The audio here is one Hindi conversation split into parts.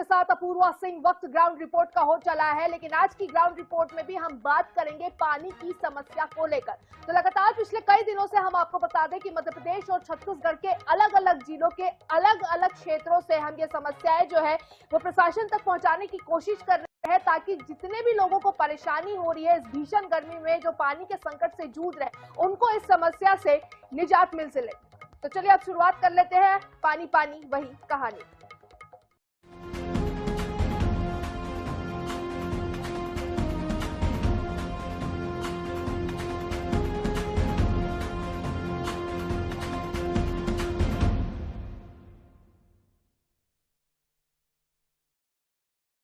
आपके साथ अपूर्वा सिंह। वक्त ग्राउंड रिपोर्ट का हो चला है, लेकिन आज की ग्राउंड रिपोर्ट में भी हम बात करेंगे पानी की समस्या को लेकर। तो लगातार पिछले कई दिनों से हम आपको बता दें कि मध्य प्रदेश और छत्तीसगढ़ के अलग अलग जिलों के अलग अलग क्षेत्रों से हम ये समस्याएं जो है वो प्रशासन तक पहुंचाने की कोशिश कर रहे हैं, ताकि जितने भी लोगों को परेशानी हो रही है इस भीषण गर्मी में, जो पानी के संकट से जूझ रहे हैं, उनको इस समस्या से निजात मिल सके। तो चलिए अब शुरुआत कर लेते हैं पानी पानी वही कहानी।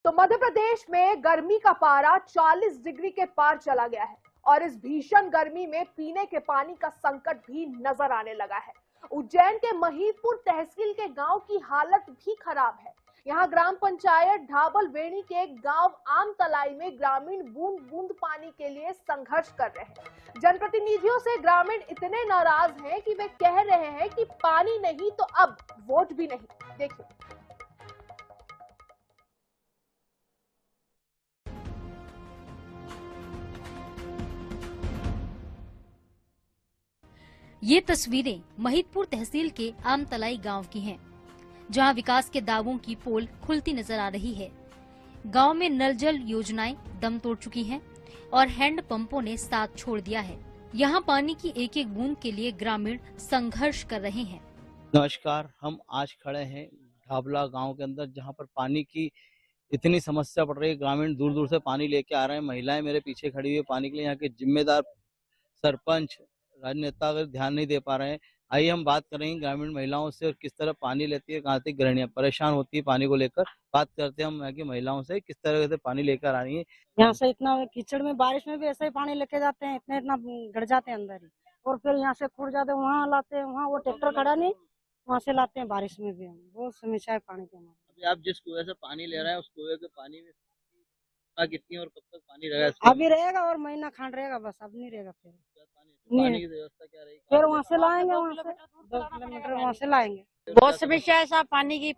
तो मध्य प्रदेश में गर्मी का पारा 40 डिग्री के पार चला गया है और इस भीषण गर्मी में पीने के पानी का संकट भी नजर आने लगा है। उज्जैन के महिदपुर तहसील के गांव की हालत भी खराब है। यहां ग्राम पंचायत ढाबल वेणी के गांव आमतलाई में ग्रामीण बूंद बूंद पानी के लिए संघर्ष कर रहे हैं। जनप्रतिनिधियों से ग्रामीण इतने नाराज हैं कि वे कह रहे हैं कि पानी नहीं तो अब वोट भी नहीं। देखिए, ये तस्वीरें महिदपुर तहसील के आमतलाई गांव की हैं, जहां विकास के दावों की पोल खुलती नजर आ रही है। गांव में नल जल योजनाएं दम तोड़ चुकी हैं और हैंड पंपों ने साथ छोड़ दिया है। यहां पानी की एक एक बूंद के लिए ग्रामीण संघर्ष कर रहे हैं। नमस्कार, हम आज खड़े हैं ढाबला गांव के अंदर, जहां पर पानी की इतनी समस्या पड़ रही है। ग्रामीण दूर दूर से पानी लेके आ रहे हैं। महिलाएं मेरे पीछे खड़ी हुई है पानी के लिए। यहाँ के जिम्मेदार सरपंच, राजनेता अगर ध्यान नहीं दे पा रहे हैं। आइए हम बात करेंगे ग्रामीण महिलाओं से और किस तरह पानी लेती है, कहाँ तक गृहिणियां परेशान होती है पानी को लेकर। बात करते हैं हम यहाँ की महिलाओं से, किस तरह से पानी लेकर आ रही है। यहाँ से इतना कीचड़ में, बारिश में भी ऐसे ही पानी लेके जाते हैं, इतना गड़ जाते हैं अंदर ही, और फिर यहाँ से खुड़ जाते हैं, वहाँ लाते हैं, वहाँ वो ट्रैक्टर खड़ा नहीं, वहाँ से लाते हैं। बारिश में भी बहुत समस्या है पानी की हमारी। अभी आप जिस कुएं से पानी ले रहे हैं, उस कुएं के पानी में कितनी और कब तक पानी रहेगा? अभी रहेगा और महीना खान रहेगा, बस अब नहीं रहेगा। फिर पानी की व्यवस्था क्या रहेगी? फिर वहाँ से लाएंगे, वहाँ से 2 किलोमीटर वहाँ से लाएंगे। बहुत समस्या है साहब पानी की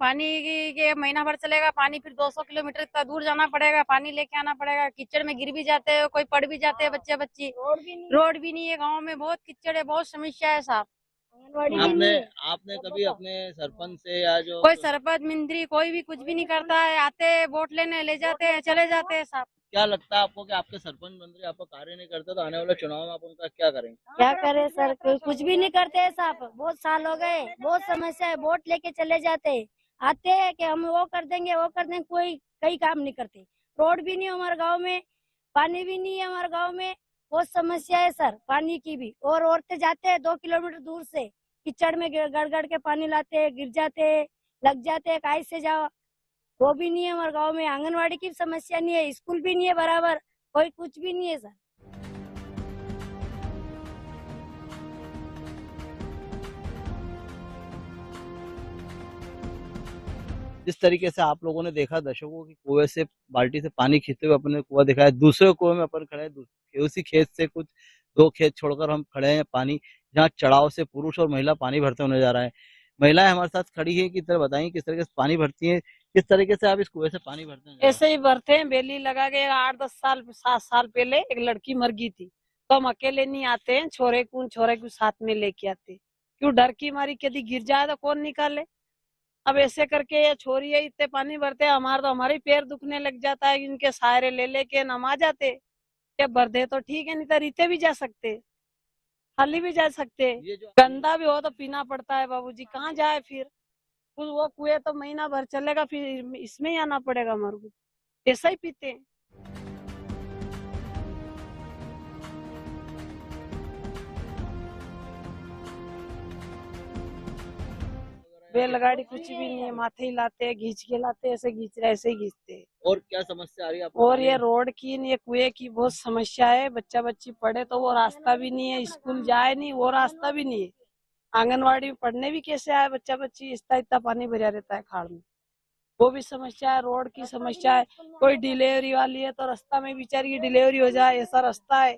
के महीना भर चलेगा पानी, फिर 200 किलोमीटर तक दूर जाना पड़ेगा, पानी लेके आना पड़ेगा। कीचड़ में गिर भी जाते हैं, कोई पड़ भी जाते हैं बच्चे बच्ची। रोड भी नहीं है, गांव में बहुत कीचड़ है, बहुत समस्या है साहब। आपने कभी अपने सरपंच से या जो कोई सरपंच मंत्री कोई भी कुछ भी नहीं करता है। आते हैं वोट लेने, ले जाते हैं, चले जाते हैं साहब। क्या लगता है आपको कि आपके सरपंच मंत्री आपका कार्य नहीं करते, तो आने वाले चुनाव में आप उनका क्या करेंगे? क्या करे सर, कुछ भी नहीं करते हैं साहब। बहुत साल हो गए, बहुत समस्या है। वोट लेके चले जाते, आते हैं कि हम वो कर देंगे, वो कर देंगे, कोई कई काम नहीं करते। रोड भी नहीं है हमारे गांव में, पानी भी नहीं है हमारे गांव में। बहुत समस्या है सर पानी की भी। और औरतें जाते हैं 2 किलोमीटर दूर से, कीचड़ में गड़ के पानी लाते हैं, गिर जाते हैं, लग जाते हैं, काहे से जाओ, वो भी नहीं है हमारे गांव में। आंगनवाड़ी की समस्या नहीं है, स्कूल भी नहीं है बराबर, कोई कुछ भी नहीं है सर। जिस तरीके से आप लोगों ने देखा, दर्शकों की कुएं से बाल्टी से पानी खींचते हुए अपने कुआं दिखाया, दूसरे कुएं में अपन खड़े हैं। उसी खेत से कुछ 2 खेत छोड़कर हम खड़े हैं पानी, जहाँ चढ़ाव से पुरुष और महिला पानी भरते हुए नजर आ रहे हैं। महिलाएं हमारे साथ खड़ी है, किस तरह बताएंगे किस तरीके से पानी भरती है, किस तरीके से आप इस कुएं से पानी भरते हैं? ऐसे ही भरते हैं, बेली लगा के। 8-10 साल 7 साल पहले एक लड़की मर गई थी, तो हम अकेले नहीं आते हैं, छोरे को साथ में लेके आते। क्यों, डर की मारी, यदि गिर जाए तो कौन निकाले। अब ऐसे करके ये छोरी है, इतने पानी भरते हैं, हमारे पैर दुखने लग जाता है। इनके सहारे ले लेके नमा जाते, ये भर दे तो ठीक है, नहीं तो रीते भी जा सकते, खाली भी जा सकते। गंदा भी हो तो पीना पड़ता है बाबूजी, कहाँ जाए फिर। वो कुएं तो महीना भर चलेगा, फिर इसमें ही आना पड़ेगा हमारे को, ऐसा ही पीते हैं। बैलगाड़ी कुछ भी नहीं है, माथे ही लाते हैं, घींच के लाते हैं, ऐसे घींच रहे, ऐसे ही घींचते हैं। और क्या समस्या आ रही है आपको? और ये रोड की, ये कुएं की बहुत समस्या है। बच्चा बच्ची पढ़े तो वो रास्ता भी नहीं है, स्कूल जाए नहीं वो रास्ता भी नहीं है, आंगनवाड़ी में पढ़ने भी कैसे आए बच्चा बच्ची। इतना पानी भरा रहता है खाड़ में, वो भी समस्या है। रोड की समस्या है। कोई डिलीवरी वाली है तो रास्ता में बेचारी की डिलीवरी हो जाए, ऐसा रास्ता है।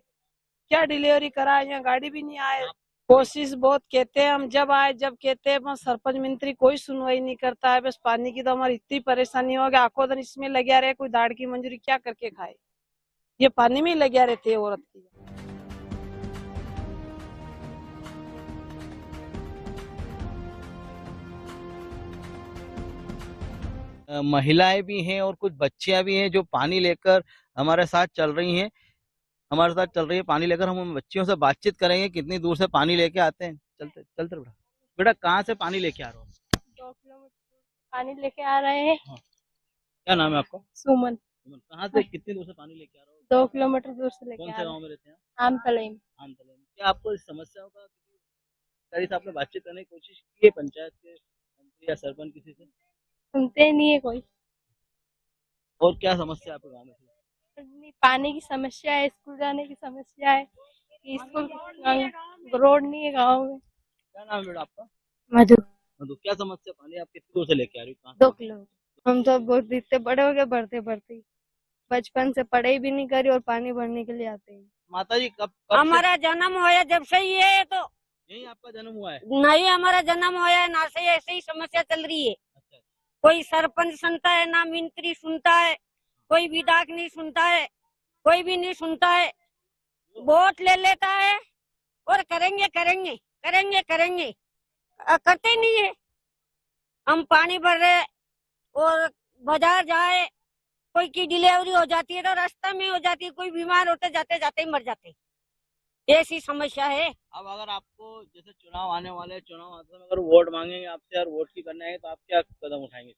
क्या डिलीवरी कराए, यहाँ गाड़ी भी नहीं आए, कोशिश बहुत कहते हैं, हम जब आए जब कहते हैं, पर सरपंच मंत्री कोई सुनवाई नहीं करता है। बस पानी की तो हमारी इतनी परेशानी हो गई, आंखों दिन इसमें लगे रहे, कोई दाढ़ की मंजूरी क्या करके खाए, ये पानी में ही लगे रहते हैं औरत की। महिलाएं भी हैं और कुछ बच्चियां भी हैं जो पानी लेकर हमारे साथ चल रही हैं, हमारे साथ चल रही है पानी लेकर। हम उन बच्चियों से बातचीत करेंगे कितनी दूर से पानी लेके आते हैं। चलते चलते बेटा, बेटा कहाँ से पानी लेके आ रहे हो? 2 किलोमीटर पानी लेके आ रहे हैं। हाँ। क्या नाम है आपका? सुमन। कहाँ से कितनी दूर से पानी लेके आ रहे हो? 2 किलोमीटर दूर से लेके कौन आ से रहे गाँव में रहते हैं? हैं। आमतलई में। आमतला में। क्या आपको इस समस्याओं का अधिकारी से आपने बातचीत करने की कोशिश की है, पंचायत के मंत्री या सरपंच किसी से? सुनते नहीं है कोई। और क्या समस्या है आपके गाँव में? पानी की समस्या है, स्कूल जाने की समस्या है, स्कूल रोड नहीं है गाँव में। क्या नाम है बेटा आपका? मधु। तो क्या समस्या, पानी आप कितनी दूर से लेके आ रही हो? 2 किलोमीटर। हम तो बहुत इतने बड़े हो गए, बढ़ते बचपन से पढ़ाई भी नहीं करी और पानी भरने के लिए आते हैं। माता जी कब हमारा जन्म होया जब से ही है, तो यही आपका जन्म हुआ है? नहीं हमारा जन्म होया है ना, से ऐसे ही समस्या चल रही है। अच्छा। कोई सरपंच सुनता है ना, मंत्री सुनता है, कोई विधायक नहीं सुनता है, कोई भी नहीं सुनता है। वोट ले लेता है और करेंगे करेंगे करेंगे करेंगे, करते ही नहीं है। हम पानी भर रहे और बाजार जाए, कोई की डिलीवरी हो जाती है तो रास्ता में हो जाती है, कोई बीमार होते जाते जाते ही मर जाते, ऐसी समस्या है। अब अगर आपको जैसे चुनाव आने वाले हैं, चुनाव आते में अगर वोट मांगेंगे आपसे और वोट की करने आएंगे तो आप क्या कदम उठाएंगे?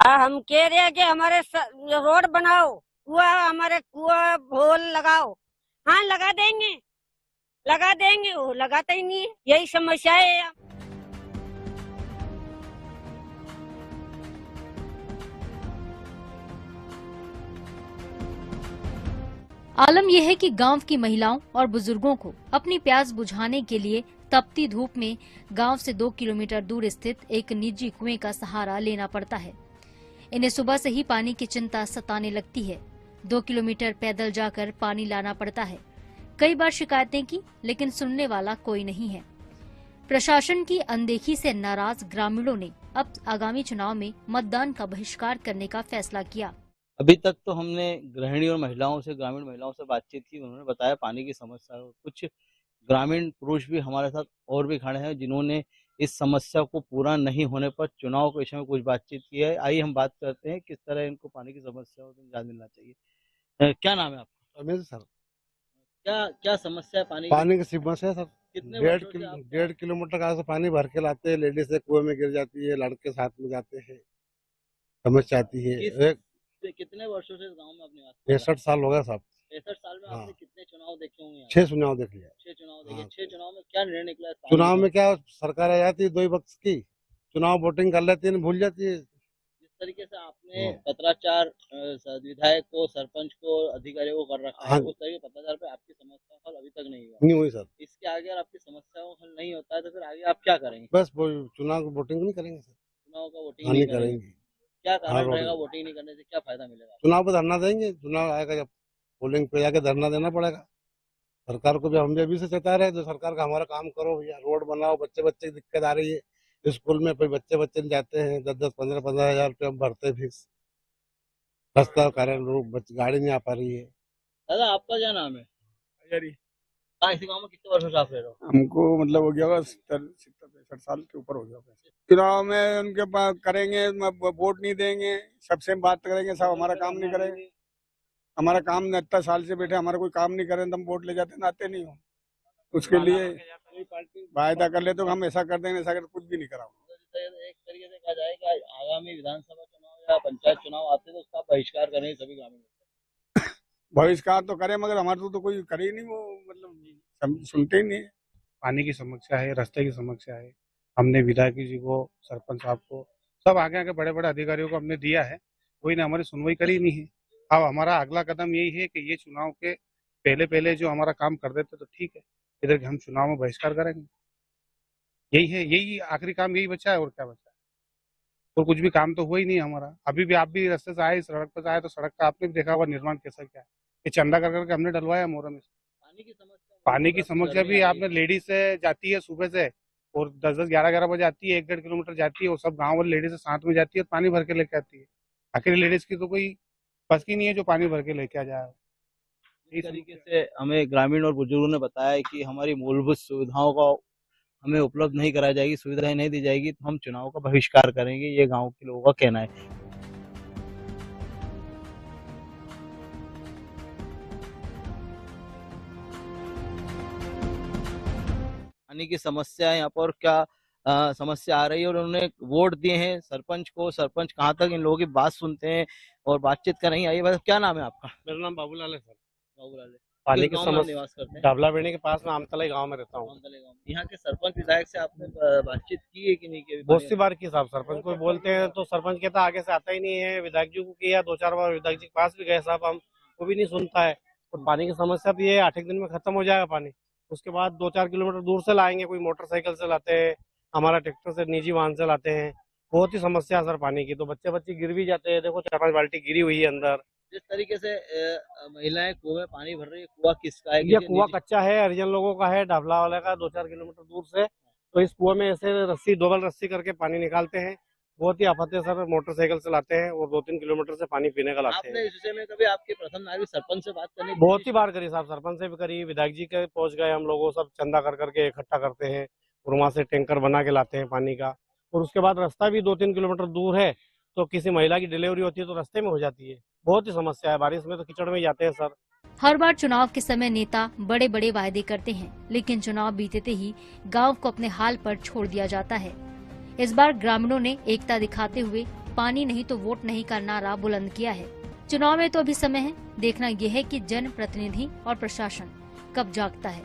हम कह रहे हैं कि हमारे रोड बनाओ, हमारे कुआ भोल लगाओ। हाँ लगा देंगे, वो लगाता ही नहीं है, यही समस्या है। आलम यह है कि गांव की महिलाओं और बुजुर्गों को अपनी प्यास बुझाने के लिए तपती धूप में गांव से 2 किलोमीटर दूर स्थित एक निजी कुएं का सहारा लेना पड़ता है। इन्हें सुबह से ही पानी की चिंता सताने लगती है। 2 किलोमीटर पैदल जाकर पानी लाना पड़ता है। कई बार शिकायतें की, लेकिन सुनने वाला कोई नहीं है। प्रशासन की अनदेखी से नाराज ग्रामीणों ने अब आगामी चुनाव में मतदान का बहिष्कार करने का फैसला किया। अभी तक तो हमने गृहिणी और महिलाओं से, ग्रामीण महिलाओं से बातचीत की, उन्होंने बताया पानी की समस्या है। कुछ ग्रामीण पुरुष भी हमारे साथ और भी खड़े हैं जिन्होंने इस समस्या को पूरा नहीं होने पर चुनाव के विषय में कुछ बातचीत की है। आइए हम बात करते हैं किस तरह इनको पानी की समस्या को निजात मिलना चाहिए। क्या नाम है आपका? रमेश सर। क्या क्या समस्या है पानी पानी की समस्या है सर। कितने 1.5 किलोमीटर का पानी भर के लाते हैं, लेडीज से कुएं में गिर जाती है, लड़के साथ में जाते हैं, समस्या आती है। कितने वर्षों से इस गांव में अपने 63 साल हो गया साहब। 63 साल में हाँ। आपने कितने चुनाव देखे होंगे? 6 चुनाव देख लिया। 6 चुनाव देखे। हाँ। 6 चुनाव में क्या निर्णय निकला? चुनाव में क्या सरकार आ जाती है 2 ही वक्त की, चुनाव वोटिंग कर लेती है, भूल जाती है। जिस तरीके से आपने पत्राचार विधायक को, सरपंच को, अधिकारियों को कर रखा है, हाँ। उस तरह के पत्राचार पे आपकी समस्या का हल अभी तक नहीं हुआ। नहीं हुई सर। इसके आगे अगर आपकी समस्याओं का हल नहीं होता है तो फिर आगे आप क्या करेंगे? बस चुनाव वोटिंग नहीं करेंगे सर। चुनाव का वोटिंग नहीं नहीं करेंगे। करेंगे। क्या कारण हाँ, रहेगा वोटिंग नहीं करने से? क्या फायदा मिलेगा? चुनाव पर धरना देंगे, चुनाव आएगा जब पोलिंग पे जाके धरना देना पड़ेगा। सरकार को भी हम भी अभी से चेता रहे, जो सरकार का हमारा काम करो भैया, रोड बनाओ। बच्चे की दिक्कत आ रही है स्कूल में, कोई बच्चे जाते हैं 10-10, 15-15 हजार रुपये हम भरते फीस, रास्ता का कारण गाड़ी नहीं आ पा रही है। दादा आपका क्या नाम है? इसी गाँव में कितने वर्षों से आप रह रहे हो? हमको मतलब हो गया होगा 70-65 साल के ऊपर हो गया। चुनाव में उनके पास करेंगे, वोट नहीं देंगे, सबसे बात करेंगे, सब हमारा काम नहीं करेंगे। हमारा काम ने इतना साल से बैठे, हमारा कोई काम नहीं करें तो हम वोट ले जाते नाते नहीं हो। उसके लिए वायदा कर ले तो हम ऐसा कर देंगे, ऐसा कर, कुछ भी नहीं करा। एक तरीके से कहा जाए कि आगामी विधानसभा चुनाव या पंचायत चुनाव आते तो उसका बहिष्कार करेंगे सभी ग्रामीण। बहिष्कार तो करे मगर हमारे तो कोई करे ही नहीं, वो मतलब सुनते ही नहीं। पानी की समस्या है, रास्ते की समस्या है। हमने विधायक जी को, सरपंच साहब को, सब आगे बड़े बड़े अधिकारियों को हमने दिया है, कोई ने हमारी सुनवाई करी नहीं है। अब हमारा अगला कदम यही है कि ये चुनाव के पहले जो हमारा काम कर देते तो ठीक है, इधर हम चुनाव में बहिष्कार करेंगे। यही है, यही आखिरी काम यही बचा है, और क्या बचा है? और कुछ भी काम तो हुआ ही नहीं हमारा। अभी भी आप भी रास्ते से आए, सड़क पर आए तो सड़क का आपने भी देखा होगा निर्माण कैसा क्या है। ये चंदा कर करके हमने डलवाया मोहरम में। पानी की समस्या भी आपने लेडीज से जाती है सुबह से और 10-10, 11-11 बजे आती है, 1-1.5 किलोमीटर जाती है और सब गांव वाली लेडीज साथ में जाती है और पानी भर के लेके आती है। अकेली लेडीज की तो कोई बस की नहीं है जो पानी भर के लेके आ जाए। इस तरीके से हमें ग्रामीण और बुजुर्गों ने बताया है कि हमारी मूलभूत सुविधाओं का हमें उपलब्ध नहीं कराई जाएगी, सुविधाएं नहीं दी जाएगी तो हम चुनाव का बहिष्कार करेंगे, ये गांव के लोगों का कहना है। पानी की समस्या है यहाँ पर, क्या समस्या आ रही है और उन्होंने वोट दिए हैं सरपंच को, सरपंच कहाँ तक इन लोगों की बात सुनते हैं और बातचीत कर रही है। आइए, क्या नाम है आपका? मेरा नाम बाबूलाल है सर। बाबूलाल है। पानी किस की गांव में समस्या निवास करते हैं? डाबला बेड़ी के पास में आमतलाई गांव में रहता हूँ। आमतलाई गांव में। यहाँ के सरपंच विधायक से आपने बातचीत की है कि नहीं की? बहुत सी बार की साहब, सरपंच को बोलते हैं तो सरपंच कहता आगे से आता ही नहीं है। विधायक जी को किया 2-4 बार, विधायक जी के पास भी गए साहब हम, वो भी नहीं सुनता है। और पानी की समस्या भी है, 8 दिन में खत्म हो जाएगा पानी। उसके बाद 2-4 किलोमीटर दूर से लाएंगे, कोई मोटरसाइकिल से लाते हैं, हमारा ट्रैक्टर से, निजी वाहन से लाते हैं। बहुत ही समस्या है सर पानी की, तो बच्चे गिर भी जाते हैं। देखो 4-5 बाल्टी गिरी हुई है अंदर। जिस तरीके से महिलाएं कुएं में पानी भर रही है, कुआं किसका है? ये कुआं कच्चा है, हरिजन लोगों का है, डाबला वाले का, 2-4 किलोमीटर दूर से। तो इस कुएं में ऐसे रस्सी, डबल रस्सी करके पानी निकालते हैं। बहुत ही आफत है सर, मोटरसाइकिल से लाते हैं और 2-3 किलोमीटर से पानी पीने का लाते आपने हैं। इस विषय में कभी आपके प्रथम नागरिक सरपंच से बात करने की बहुत ही बार करी साहब, सरपंच से भी करी, विधायक जी के पहुंच गए हम लोगों, सब चंदा कर करके इकट्ठा करते हैं और वहां से टैंकर बना के लाते हैं पानी का। और उसके बाद रास्ता भी 2-3 किलोमीटर दूर है, तो किसी महिला की डिलीवरी होती है तो रास्ते में हो जाती है। बहुत ही समस्या है, बारिश में तो कीचड़ में जाते हैं सर। हर बार चुनाव के समय नेता बड़े बड़े वायदे करते हैं, लेकिन चुनाव बीतते ही गांव को अपने हाल पर छोड़ दिया जाता है। इस बार ग्रामीणों ने एकता दिखाते हुए पानी नहीं तो वोट नहीं का नारा बुलंद किया है। चुनाव में तो अभी समय है, देखना यह है कि जन प्रतिनिधि और प्रशासन कब जागता है।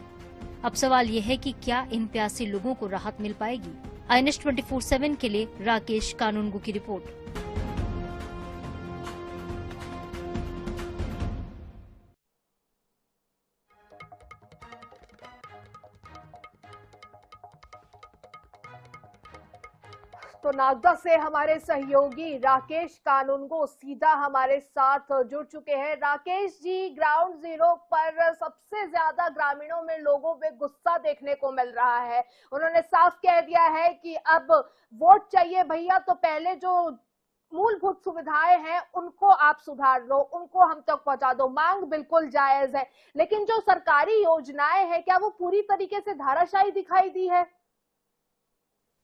अब सवाल ये है कि क्या इन प्यासे लोगों को राहत मिल पाएगी। INS 24/7 के लिए राकेश कानूनगो की रिपोर्ट। तो नागदा से हमारे सहयोगी राकेश कानूनगो सीधा हमारे साथ जुड़ चुके हैं। राकेश जी, ग्राउंड जीरो पर सबसे ज्यादा ग्रामीणों में लोगों में गुस्सा देखने को मिल रहा है। उन्होंने साफ कह दिया है कि अब वोट चाहिए भैया, तो पहले जो मूलभूत सुविधाएं हैं उनको आप सुधार लो, उनको हम तक पहुंचा दो। मांग बिल्कुल जायज है, लेकिन जो सरकारी योजनाएं हैं क्या वो पूरी तरीके से धाराशायी दिखाई दी है?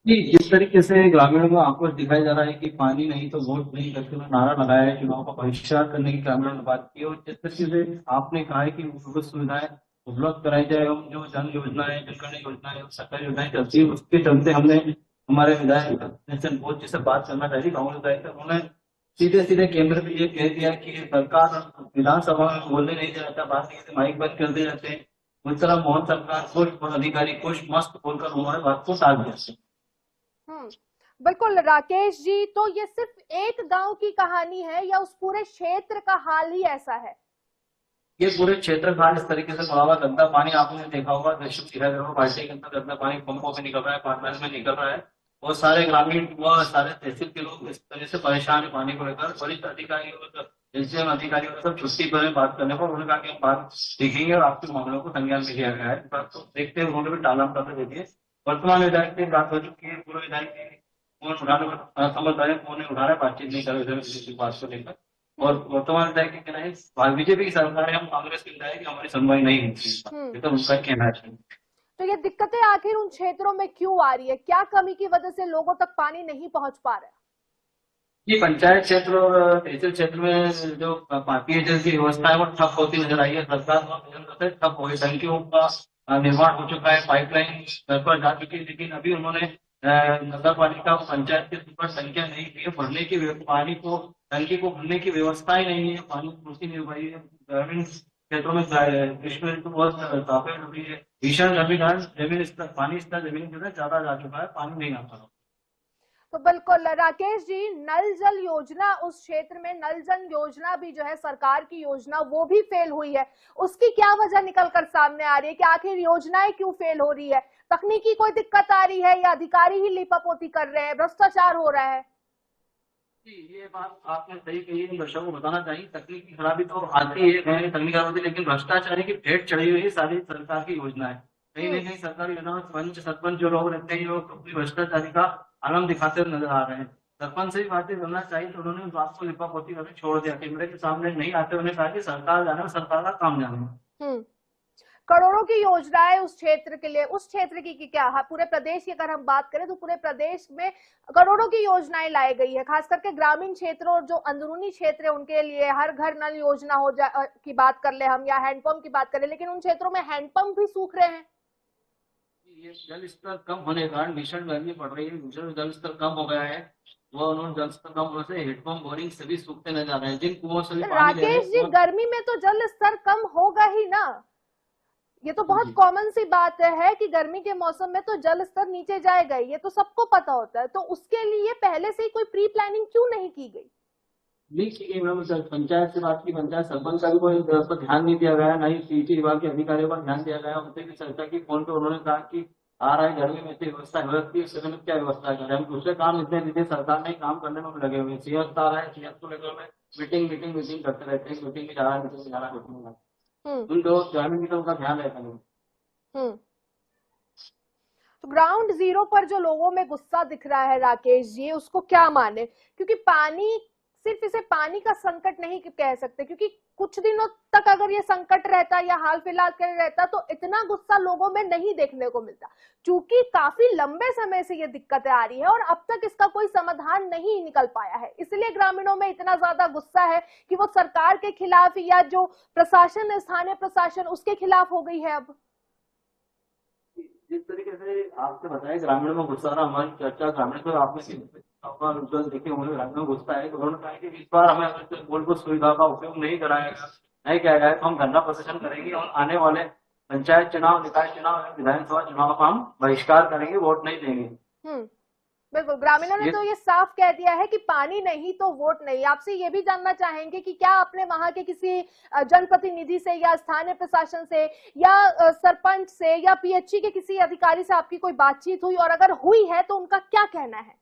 जी, जिस तरीके से ग्रामीणों को आक्रोश दिखाया जा रहा है कि पानी नहीं तो वोट नहीं करके नारा लगाया है, चुनाव का बहिष्कार करने की ग्रामीणों ने बात की। और जिस तरीके से आपने कहा है कि मूलभूत सुविधाएं उपलब्ध कराई जाए, हम जो जन योजनाएं, जनकल्याण योजनाएं, सरकारी योजनाएं चलती है, उसके चलते हमने हमारे विधायक बोध जी से बात करना चाहिए, गाँव विधायक, उन्होंने सीधे केंद्र में ये कह दिया कि सरकार विधानसभा में बोलने नहीं दे रहा, बात नहीं, माइक बंद कर दे जाते हैं। उस तरह मोहन सरकार खुश और अधिकारी खुश मस्त बोलकर उन्होंने बात को टाल दिया। बिल्कुल राकेश जी, तो ये सिर्फ एक गांव की कहानी है या उस पूरे क्षेत्र का हाल ही ऐसा है? ये पूरे क्षेत्र का इस तरीके से बढ़ावा गंदा पानी आपने देखा होगा, बाल्टी के अंदर गंदा पानी पंपों में निकल रहा है, पाइपलाइन में निकल रहा है और सारे ग्रामीण व सारे तहसील के लोग इस तरह से परेशान है पानी को लेकर। वरिष्ठ अधिकारी और एसडीएम अधिकारियों ने सब छुट्टी पर बात करने पर उन्होंने कहा कि हम बात देखेंगे और आपके मामलों को संज्ञान में लिया गया है। बात तो देखते हुए उन्होंने भी टाला कर दे दिए। वर्तमान विधायक की बात हो चुकी है, पूर्व विधायक फोन उठाने पर समझदारी फोन नहीं उठा रहे, बातचीत नहीं कर रहे किसी बात को लेकर। और वर्तमान विधायक की कहना है बीजेपी की सरकार है, हम कांग्रेस की विधायक हमारी सुनवाई नहीं होती, तो उनका कहना है। तो ये दिक्कतें आखिर उन क्षेत्रों में क्यों आ रही है? क्या कमी की वजह से लोगों तक पानी नहीं पहुंच पा रहा है? जी, पंचायत क्षेत्र और तहसील क्षेत्र में जो पेयजल की व्यवस्था है वो ठप होती नजर आई है। सरकार ठप हो गई, टंकियों का निर्माण हो चुका है, पाइपलाइन घर पर जा चुकी है, लेकिन अभी उन्होंने नगर पालिका पंचायत के ऊपर संख्या नहीं दी है भरने की, पानी को टंकी को भरने की व्यवस्था ही नहीं है, पानी पूर्ति नहीं हो पाई है। ग्रामीण क्षेत्रों में ग्रीष्म ऋतु बहुत तापमान हो रही है, भीषण जमीन स्तर, पानी स्तर जमीन जो है ज्यादा जा चुका है, पानी नहीं आ पा। तो बिल्कुल राकेश जी, नल जल योजना उस क्षेत्र में, नल जल योजना भी जो है सरकार की योजना वो भी फेल हुई है। उसकी क्या वजह निकलकर सामने आ रही है कि आखिर योजनाएं क्यों फेल हो रही है? तकनीकी कोई दिक्कत आ रही है या अधिकारी ही लीपापोती कर रहे हैं, भ्रष्टाचार हो रहा है? जी, ये बात आपने सही कही है। दर्शकों को बताना चाहिए तकनीकी खराबी तो आती है, कहीं तकनीकी खराबी, लेकिन भ्रष्टाचारी की भेंट चढ़ी हुई है सारी सरकार की योजनाएं। कहीं न कहीं सरकारी योजनाओं में पंच सरपंच जो लोग रहते हैं, वो अपनी भ्रष्टाचारी का आलम दिखाते हुए नजर आ रहे हैं। सरपंच से भी बातें करना चाहिए, तो उन्होंने उस बात को लिपापोती करके छोड़ दिया। कैमरे के सामने नहीं आते, उन्होंने कहा कि सरकार जाने, सरकार का काम जाने। करोड़ों की योजनाएं उस क्षेत्र के लिए, उस क्षेत्र की क्या, पूरे प्रदेश की अगर हम बात करें तो पूरे प्रदेश में करोड़ों की योजनाएं लाई गई है, खास करके ग्रामीण क्षेत्रों और जो अंदरूनी क्षेत्र है उनके लिए। हर घर नल योजना की बात कर ले हम, या हैंडपंप की बात करें, लेकिन उन क्षेत्रों में हैंडपंप भी सूख रहे हैं। ये जल स्तर कम होने के कारण भीषण गर्मी पड़ रही है, भीषण जल स्तर कम हो गया है। वो उन्होंने जल स्तर कम होने से हेडपंप, बोरिंग सभी सूखते नजर आ रहे हैं। जिन कुओं से भी पानी ले रहे राकेश जी, हैं, गर्मी में तो जल स्तर कम होगा ही ना, ये तो बहुत कॉमन सी बात है कि गर्मी के मौसम में तो जल स्तर नीचे जाएगा, ये तो सबको पता होता है। तो उसके लिए पहले से ही कोई प्री प्लानिंग क्यों नहीं की गई? नहीं की गई मैम। पंचायत से बात की, पंचायत सरपंच का भी कोई इस पर ध्यान नहीं दिया गया, ना ही सिंचाई विभाग के अधिकारियों पर ध्यान दिया गया। उनसे भी चर्चा की फोन पे, उन्होंने कहा कि आ रहा है गर्मी में इतनी व्यवस्था है, उस समय में क्या व्यवस्था करें हम, दूसरे काम इतने दीजिए, सरकार ने काम करने में लगे हुए। सीएस आ रहा है, सीएस को लेकर में मीटिंग करते रहते हैं, मीटिंग में जा रहा है, मीटिंग में जा रहा है, मीटिंग में जा रहा है। उन लोग ग्रामीण की तो उनका ध्यान रहता नहीं। तो ग्राउंड जीरो पर जो लोगों में गुस्सा दिख रहा है राकेश जी, उसको क्या माने? क्योंकि पानी, सिर्फ इसे पानी का संकट नहीं कह सकते, क्योंकि कुछ दिनों तक अगर ये संकट रहता या हाल फिलहाल के रहता तो इतना गुस्सा लोगों में नहीं देखने को मिलता। क्योंकि काफी लंबे समय से ये दिक्कतें आ रही है और अब तक इसका कोई समाधान नहीं निकल पाया है, इसलिए ग्रामीणों में इतना ज्यादा गुस्सा है कि वो सरकार के खिलाफ या जो प्रशासन, स्थानीय प्रशासन, उसके खिलाफ हो गई है। अब जिस तरीके से आपने बताया ग्रामीणों में गुस्सा रहा, हमारी चर्चा ग्रामीण को आपने देखे होंगे, ग्रामीण में गुस्सा है। तो उन्होंने कहा कि इस बार हमें अगर मूलभूत सुविधा का उपयोग नहीं कराएगा, नहीं किया जाए तो हम धरना प्रदर्शन करेंगे और आने वाले पंचायत चुनाव, निकाय चुनाव, विधानसभा चुनाव का हम बहिष्कार करेंगे, वोट नहीं देंगे। बिल्कुल, ग्रामीणों ने तो ये साफ कह दिया है कि पानी नहीं तो वोट नहीं। आपसे ये भी जानना चाहेंगे कि क्या आपने वहां के किसी जनप्रतिनिधि से या स्थानीय प्रशासन से या सरपंच से या पीएचई के किसी अधिकारी से आपकी कोई बातचीत हुई, और अगर हुई है तो उनका क्या कहना है?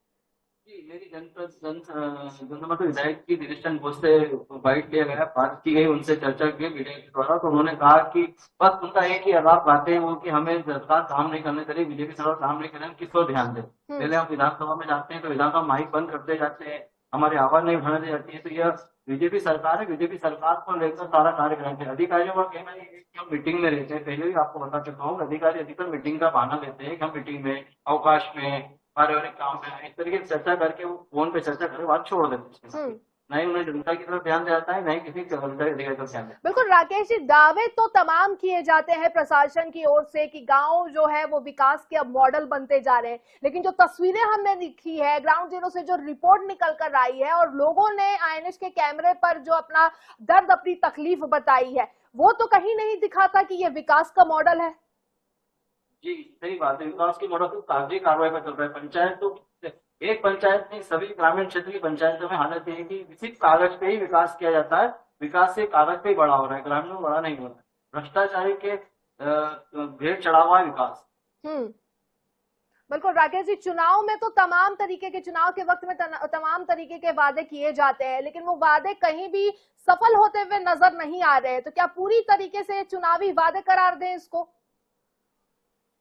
जी, मेरी जनसंपर्क विधायक की निरीक्षण बोर्ड से बाइट लिया गया, बात की गई, उनसे चर्चा की मीडिया के द्वारा। तो उन्होंने कहा कि बस उनका एक ही आलाप बातें हैं वो कि हमें सरकार काम नहीं करने दे रही, बीजेपी सरकार काम नहीं कर रही, किस पर ध्यान दें। पहले हम विधानसभा में जाते हैं तो विधानसभा माइक बंद करते जाते हैं, हमारी आवाज नहीं उठाने दी जाती है। तो यह बीजेपी सरकार है, बीजेपी सरकार को लेकर सारा कार्य कराते हैं। अधिकारियों का कहना है कि हम मीटिंग में रहते हैं, पहले भी आपको बता चुका हूँ, अधिकारी अधिकतर मीटिंग का बहाना लेते हैं कि हम मीटिंग में, अवकाश में, पारिवारिक काम में, इस तरीके से चर्चा करके वो फोन पे चर्चा करके बात छोड़ देते हैं। नहीं उन्हें जनता की तरफ ध्यान जाता है, नहीं किसी अधिकारी का ध्यान। बिल्कुल राकेश जी, दावे तो तमाम किए जाते हैं प्रशासन की ओर से कि गांव जो है वो विकास के अब मॉडल बनते जा रहे हैं, लेकिन जो तस्वीरें हमने देखी है ग्राउंड जीरो से, जो रिपोर्ट निकल कर आई है और लोगों ने आईएनएच के कैमरे पर जो अपना दर्द, अपनी तकलीफ बताई है, वो तो कहीं नहीं दिखाता कि ये विकास का मॉडल है। जी सही बात है, विकास की मॉडल तो कागजी कार्रवाई पर चल रहा है। पंचायत तो एक पंचायत नहीं, सभी ग्रामीण क्षेत्र की पंचायतों में हालत ये है कि सिर्फ कागज पे ही विकास किया जाता है, विकास से कागज पे ही बड़ा हो रहा है, ग्रामीण में बड़ा नहीं हो रहा है। भ्रष्टाचारी के भेंट चढ़ा हुआ है विकास। बिल्कुल राकेश जी, चुनाव में तो तमाम तरीके के, चुनाव के वक्त में तमाम तरीके के वादे किए जाते हैं, लेकिन वो वादे कहीं भी सफल होते हुए नजर नहीं आ रहे। तो क्या पूरी तरीके से चुनावी वादे करार दें इसको?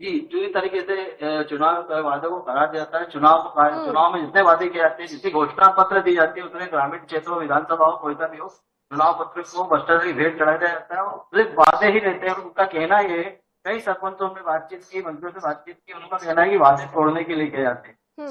जी, पूरी तरीके से चुनाव वादे को करार दिया जाता है। चुनाव में जितने वादे किए जाते हैं, जितनी घोषणा पत्र दी जाती है, उतने ग्रामीण क्षेत्रों, विधानसभा हो, कोई सा भी हो, चुनाव पत्र को भ्रष्टाचारी भेंट चढ़ाया जाता है और सिर्फ वादे ही रहते हैं। उनका कहना ये है, कई सरपंचों में बातचीत की, मंत्रियों से बातचीत की, उनका कहना है कि वादे तोड़ने के लिए किए जाते हैं।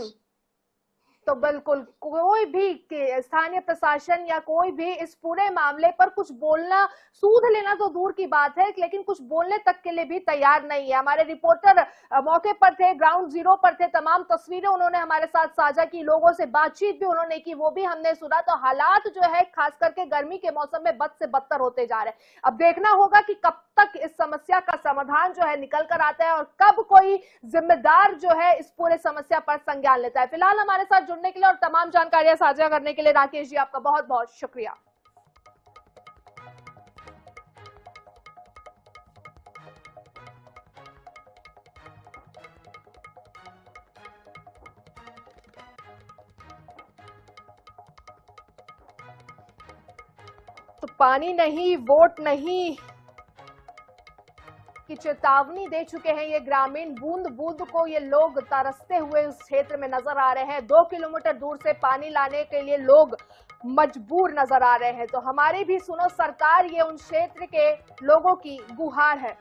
तो बिल्कुल कोई भी स्थानीय प्रशासन या कोई भी इस पूरे मामले पर कुछ बोलना, सूद लेना तो दूर की बात है, लेकिन कुछ बोलने तक के लिए भी तैयार नहीं है। हमारे रिपोर्टर मौके पर थे, ग्राउंड जीरो पर थे, तमाम तस्वीरें उन्होंने हमारे साथ साझा की, लोगों से बातचीत भी उन्होंने की, वो भी हमने सुना। तो हालात जो है खास करके गर्मी के मौसम में बद से बदतर होते जा रहे हैं। अब देखना होगा कि कब तक इस समस्या का समाधान जो है निकल कर आता है और कब कोई जिम्मेदार जो है इस पूरे समस्या पर संज्ञान लेता है। फिलहाल हमारे साथ जुड़ने के लिए और तमाम जानकारियां साझा करने के लिए राकेश जी आपका बहुत बहुत शुक्रिया। पानी नहीं, वोट नहीं की चेतावनी दे चुके हैं ये ग्रामीण। बूंद बूंद को ये लोग तरसते हुए उस क्षेत्र में नजर आ रहे हैं। 2 किलोमीटर दूर से पानी लाने के लिए लोग मजबूर नजर आ रहे हैं। तो हमारी भी सुनो सरकार, ये उन क्षेत्र के लोगों की गुहार है।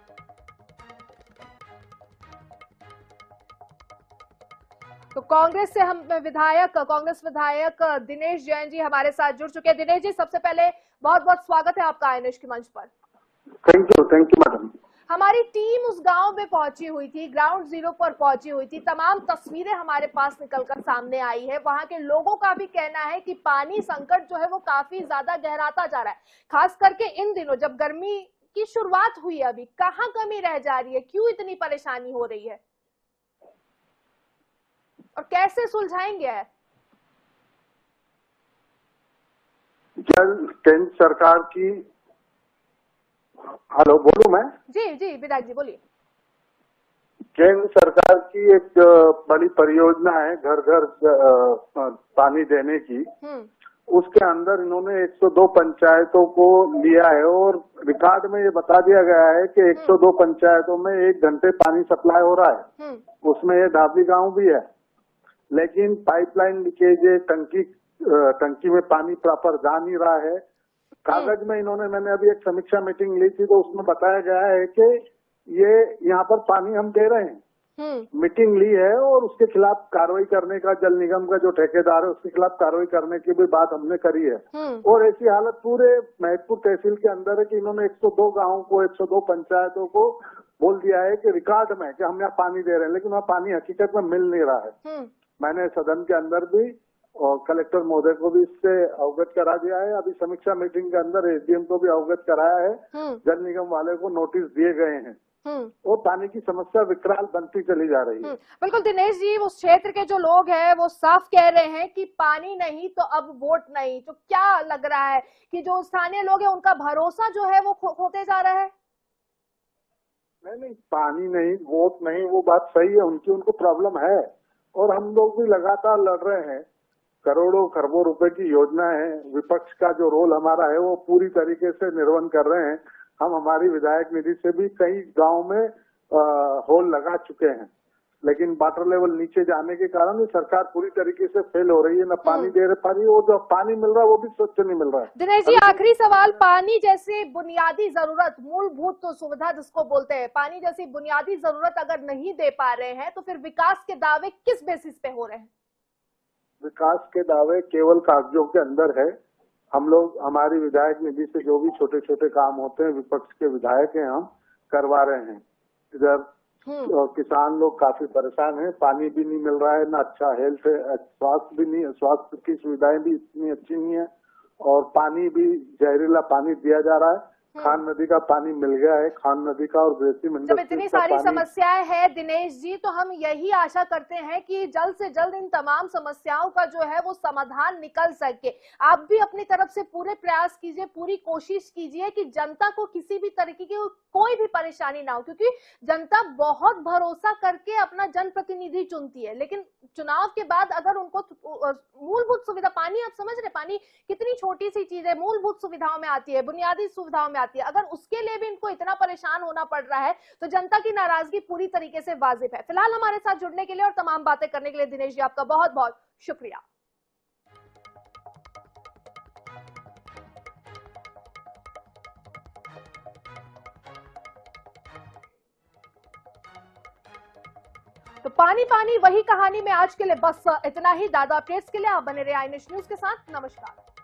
तो कांग्रेस से हम कांग्रेस विधायक दिनेश जैन जी हमारे साथ जुड़ चुके हैं। दिनेश जी, सबसे पहले बहुत बहुत स्वागत है आपका आईएनएच के मंच पर। Thank you madam. हमारी टीम उस गांव में पहुंची हुई थी, ग्राउंड जीरो पर पहुंची हुई थी। तमाम तस्वीरें हमारे पास निकलकर सामने आई है। वहां के लोगों का भी कहना है कि पानी संकट जो है वो काफी ज्यादा गहराता जा रहा है। खास करके इन दिनों जब गर्मी की शुरुआत हुई है, अभी कहाँ कमी रह जा रही है, क्यों इतनी परेशानी हो रही है और कैसे सुलझाएंगे? केंद्र सरकार की, हेलो बोलूं मैं? जी विधायक जी बोलिए। केंद्र सरकार की एक बड़ी परियोजना है घर घर पानी देने की। उसके अंदर इन्होंने 102 पंचायतों को लिया है और रिकॉर्ड में ये बता दिया गया है कि 102 पंचायतों में 1 घंटे पानी सप्लाई हो रहा है। उसमें ये ढाबली गांव भी है, लेकिन पाइपलाइन लीकेज है, टंकी में पानी प्रॉपर जा नहीं रहा है। कागज में मैंने अभी एक समीक्षा मीटिंग ली थी तो उसमें बताया गया है कि ये यहाँ पर पानी हम दे रहे हैं। मीटिंग ली है और उसके खिलाफ कार्रवाई करने का, जल निगम का जो ठेकेदार है उसके खिलाफ कार्रवाई करने की भी बात हमने करी है। और ऐसी हालत पूरे महिदपुर तहसील के अंदर है कि इन्होंने 102 गाँव को, 102 पंचायतों को बोल दिया है कि रिकॉर्ड में कि हम यहाँ पानी दे रहे हैं, लेकिन वहाँ पानी हकीकत में मिल नहीं रहा है। मैंने सदन के अंदर भी और कलेक्टर महोदय को भी इससे अवगत करा दिया है। अभी समीक्षा मीटिंग के अंदर एसडीएम को भी अवगत कराया है। जल निगम वाले को नोटिस दिए गए हैं और पानी की समस्या विकराल बनती चली जा रही है। बिल्कुल दिनेश जी, उस क्षेत्र के जो लोग हैं वो साफ कह रहे हैं कि पानी नहीं तो अब वोट नहीं। तो क्या लग रहा है कि जो स्थानीय लोग हैं उनका भरोसा जो है वो खोते जा रहा है? नहीं, पानी नहीं वोट नहीं, वो बात सही है, उनको प्रॉब्लम है और हम लोग भी लगातार लड़ रहे हैं। करोड़ों खरबों रुपए की योजना है। विपक्ष का जो रोल हमारा है वो पूरी तरीके से निर्वहन कर रहे हैं। हम हमारी विधायक निधि से भी कई गांव में होल लगा चुके हैं, लेकिन वाटर लेवल नीचे जाने के कारण ये सरकार पूरी तरीके से फेल हो रही है। न पानी दे रहे, पानी वो जो पानी मिल रहा है वो भी स्वच्छ नहीं मिल रहा है। दिनेश जी, आखिरी सवाल, पानी जैसी बुनियादी जरूरत, मूलभूत तो सुविधा जिसको बोलते हैं, पानी जैसी बुनियादी जरूरत अगर नहीं दे पा रहे हैं तो फिर विकास के दावे किस बेसिस पे हो रहे हैं? विकास के दावे केवल कागजों के अंदर है। हम लोग हमारी विधायक निधि से जो भी छोटे छोटे काम होते हैं, विपक्ष के विधायक हैं, हम करवा रहे हैं। इधर किसान लोग काफी परेशान हैं, पानी भी नहीं मिल रहा है, ना अच्छा हेल्थ है, स्वास्थ्य भी नहीं, स्वास्थ्य की सुविधाएं भी इतनी अच्छी नहीं है और पानी भी जहरीला पानी दिया जा रहा है। खान नदी का पानी मिल गया है, खान नदी का और ग्रेसी मंडल। जब इतनी सारी समस्याएं हैं दिनेश जी, तो हम यही आशा करते हैं कि जल्द से जल्द इन तमाम समस्याओं का जो है वो समाधान निकल सके। आप भी अपनी तरफ से पूरे प्रयास कीजिए, पूरी कोशिश कीजिए कि जनता को किसी भी तरीके की कोई भी परेशानी ना हो, क्योंकि जनता बहुत भरोसा करके अपना जनप्रतिनिधि चुनती है, लेकिन चुनाव के बाद अगर उनको मूलभूत सुविधा, पानी आप समझ रहे, पानी कितनी छोटी सी चीज है, मूलभूत सुविधाओं में आती है, बुनियादी सुविधाओं में आती है, अगर उसके लिए भी इनको इतना परेशान होना पड़ रहा है तो जनता की नाराजगी पूरी तरीके से वाजिब है। फिलहाल हमारे साथ जुड़ने के लिए और तमाम बातें करने के लिए दिनेश जी आपका बहुत बहुत शुक्रिया। तो पानी पानी वही कहानी में आज के लिए बस इतना ही। ज्यादा अपडेट्स के लिए आप बने रहे आईएनएच न्यूज के साथ। नमस्कार।